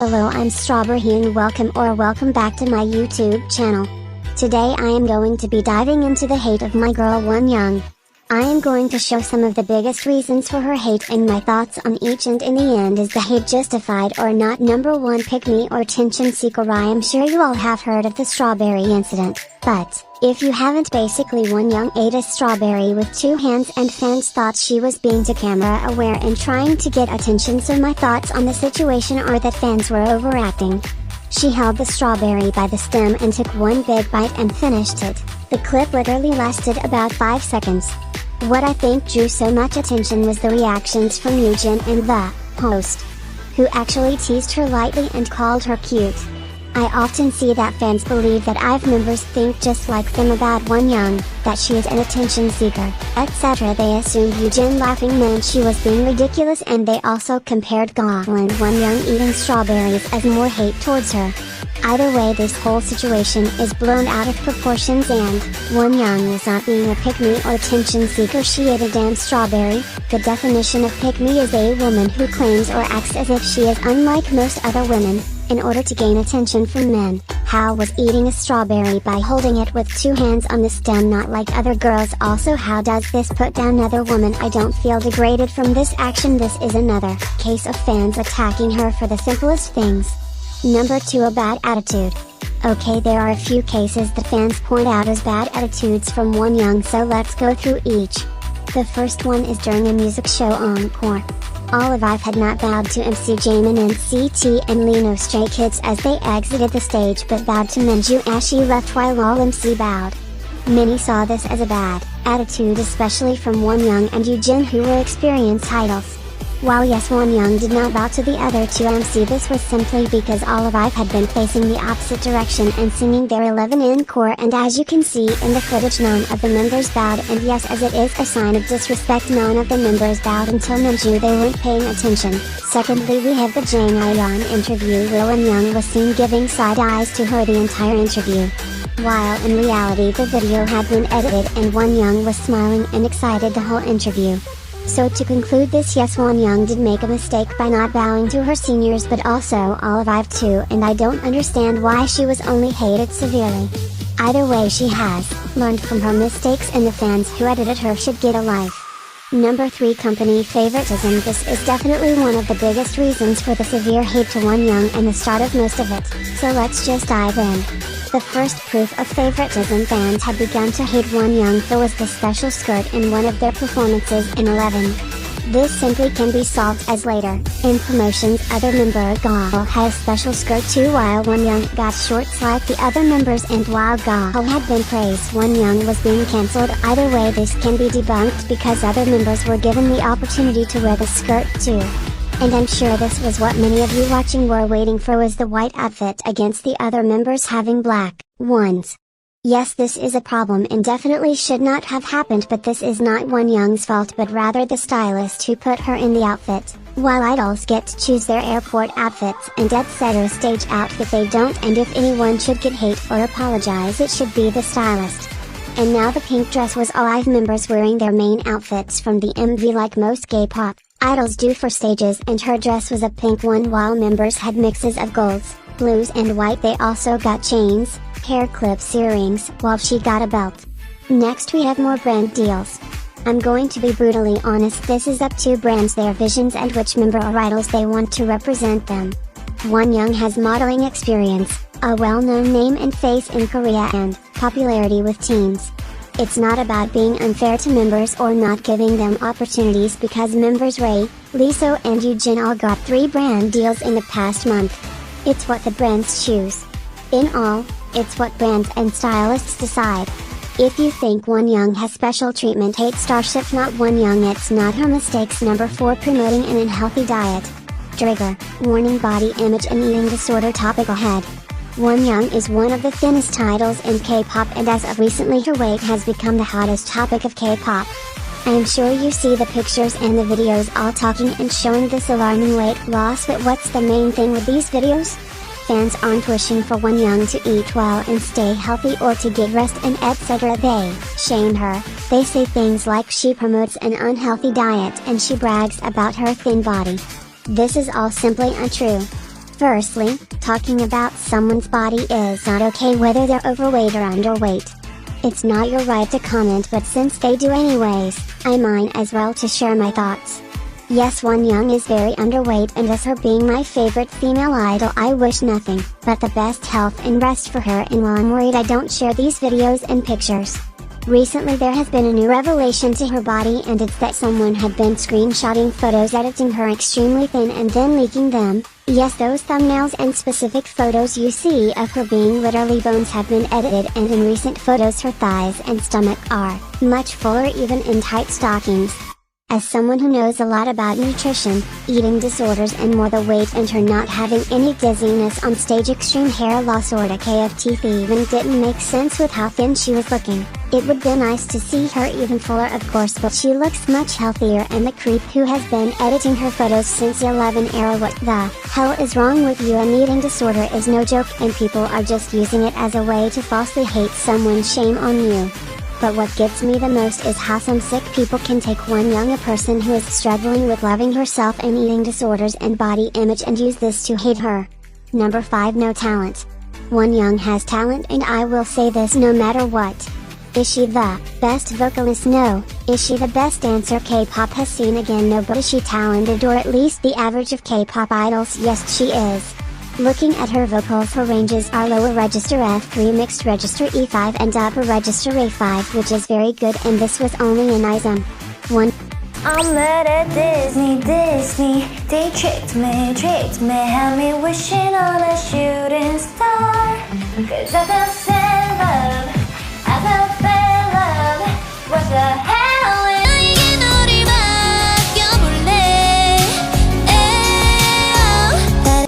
Hello, I'm STRAWBERHEE and welcome back to my YouTube channel. Today I am going to be diving into the hate of my girl Wonyoung. I am going to show some of the biggest reasons for her hate and my thoughts on each, and in the end, is the hate justified or not? Number 1, pick me or attention seeker. I am sure you all have heard of the strawberry incident, but if you haven't, basically Wonyoung ate a strawberry with 2 hands and fans thought she was being too camera aware and trying to get attention. So my thoughts on the situation are that fans were overacting. She held the strawberry by the stem and took one big bite and finished it. The clip literally lasted about 5 seconds. What I think drew so much attention was the reactions from Jang and the host, who actually teased her lightly and called her cute. I often see that fans believe that IVE members think just like them about Wonyoung, that she is an attention seeker, etc. They assumed Jang laughing meant she was being ridiculous, and they also compared Jang and Wonyoung eating strawberries as more hate towards her. Either way, this whole situation is blown out of proportions, and Wonyoung was not being a pick-me or attention seeker. She ate a damn strawberry. The definition of pick-me is a woman who claims or acts as if she is unlike most other women, in order to gain attention from men. How was eating a strawberry by holding it with 2 hands on the stem not like other girls? Also, how does this put down another woman? I don't feel degraded from this action. This is another case of fans attacking her for the simplest things. Number 2, a bad attitude. Okay, there are a few cases that fans point out as bad attitudes from Wonyoung, so let's go through each. The first one is during a music show encore. All of IVE had not bowed to MC Jamin and NCT and Lino Stray Kids as they exited the stage, but bowed to Minju as she left while all MC bowed. Many saw this as a bad attitude, especially from Wonyoung and Jang, who were experienced idols. While yes, Wonyoung did not bow to the other 2 MC, this was simply because all of IVE had been facing the opposite direction and singing their 11 encore, and as you can see in the footage, none of the members bowed, and yes, as it is a sign of disrespect, none of the members bowed until Minju. They weren't paying attention. Secondly, we have the Jangwonyoung interview where Wonyoung was seen giving side eyes to her the entire interview, while in reality the video had been edited and Wonyoung was smiling and excited the whole interview. So to conclude this, yes, Wonyoung did make a mistake by not bowing to her seniors, but also all of IVE too, and I don't understand why she was only hated severely. Either way, she has learned from her mistakes, and the fans who edited her should get a life. Number 3, company favoritism. This is definitely one of the biggest reasons for the severe hate to Wonyoung and the start of most of it, so let's just dive in. The first proof of favoritism fans had begun to hate Wonyoung for was the special skirt in one of their performances in 11. This simply can be solved as later, in promotions, other member Jang had a special skirt too, while Wonyoung got shorts like the other members, and while Jang had been praised, Wonyoung was being cancelled. Either way, this can be debunked because other members were given the opportunity to wear the skirt too. And I'm sure this was what many of you watching were waiting for, was the white outfit against the other members having black ones. Yes, this is a problem and definitely should not have happened, but this is not Wonyoung's fault, but rather the stylist who put her in the outfit. While idols get to choose their airport outfits and etc. stage outfit, they don't, and if anyone should get hate or apologize, it should be the stylist. And now the pink dress was all IVE members wearing their main outfits from the MV like most Kpop idols do for stages, and her dress was a pink one while members had mixes of golds, blues and white. They also got chains, hair clips, earrings, while she got a belt. Next we have more brand deals. I'm going to be brutally honest, this is up to brands, their visions, and which member or idols they want to represent them. Wonyoung has modeling experience, a well-known name and face in Korea, and popularity with teens. It's not about being unfair to members or not giving them opportunities, because members Ray, Lisa and Jang all got 3 brand deals in the past month. It's what the brands choose. In all, it's what brands and stylists decide. If you think Wonyoung has special treatment, hate Starship, not Wonyoung, it's not her mistakes. Number 4, promoting an unhealthy diet. Trigger warning: body image and eating disorder topic ahead. Wonyoung is one of the thinnest idols in K-pop, and as of recently her weight has become the hottest topic of K-pop. I am sure you see the pictures and the videos all talking and showing this alarming weight loss, but what's the main thing with these videos? Fans aren't wishing for Wonyoung to eat well and stay healthy or to get rest and etc. They shame her. They say things like she promotes an unhealthy diet and she brags about her thin body. This is all simply untrue. Firstly, talking about someone's body is not okay whether they're overweight or underweight. It's not your right to comment, but since they do anyways, I might as well to share my thoughts. Yes, Wonyoung is very underweight, and as her being my favorite female idol, I wish nothing but the best health and rest for her, and while I'm worried I don't share these videos and pictures. Recently there has been a new revelation to her body, and it's that someone had been screenshotting photos, editing her extremely thin and then leaking them. Yes, those thumbnails and specific photos you see of her being literally bones have been edited, and in recent photos her thighs and stomach are much fuller, even in tight stockings. As someone who knows a lot about nutrition, eating disorders and more, the weight and her not having any dizziness on stage, extreme hair loss or decay of teeth even didn't make sense with how thin she was looking. It would be nice to see her even fuller of course, but she looks much healthier, and the creep who has been editing her photos since the 11 era, what the hell is wrong with you? An eating disorder is no joke, and people are just using it as a way to falsely hate someone. Shame on you. But what gets me the most is how some sick people can take Wonyoung, a person who is struggling with loving herself and eating disorders and body image, and use this to hate her. Number 5. No talent. Wonyoung has talent, and I will say this no matter what. Is she the best vocalist? No. Is she the best dancer K-pop has seen? Again no. But is she talented, or at least the average of K-pop idols? Yes, she is. Looking at her vocals, her ranges are lower register F3, mixed register E5, and upper register A5, which is very good, and this was only an ISM. 1. I'm mad at Disney, they tricked me, had me wishing on a shooting star. Cause I felt sad love, I felt bad love, what the hell is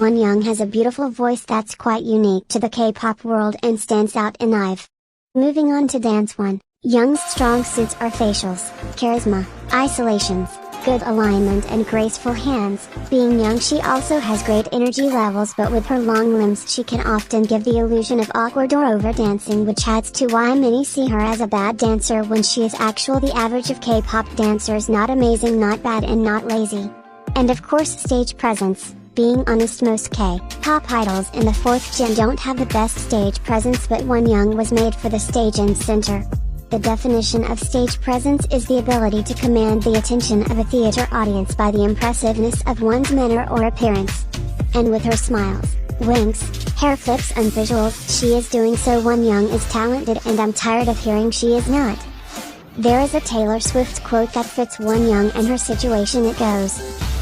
Wonyoung has a beautiful voice that's quite unique to the K-pop world and stands out in IVE. Moving on to dance 1. Young's strong suits are facials, charisma, isolations, good alignment and graceful hands. Being young, she also has great energy levels, but with her long limbs she can often give the illusion of awkward or over dancing, which adds to why many see her as a bad dancer when she is actually the average of K-pop dancers. Not amazing, not bad, and not lazy. And of course, stage presence. Being honest, most K-pop idols in the 4th gen don't have the best stage presence, but Wonyoung was made for the stage and center. The definition of stage presence is the ability to command the attention of a theater audience by the impressiveness of one's manner or appearance. And with her smiles, winks, hair flips and visuals, she is doing so. Wonyoung is talented, and I'm tired of hearing she is not. There is a Taylor Swift quote that fits Wonyoung and her situation. It goes,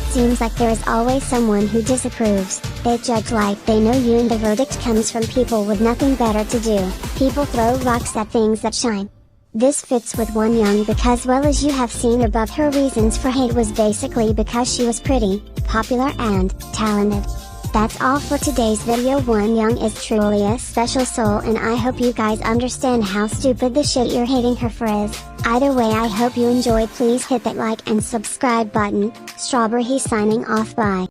"Seems like there is always someone who disapproves. They judge like they know you, and the verdict comes from people with nothing better to do. People throw rocks at things that shine." This fits with Wonyoung because, well, as you have seen above, her reasons for hate was basically because she was pretty, popular and talented. That's all for today's video. Wonyoung is truly a special soul, and I hope you guys understand how stupid the shit you're hating her for is. Either way, I hope you enjoyed. Please hit that like and subscribe button. STRAWBERHEE signing off. Bye.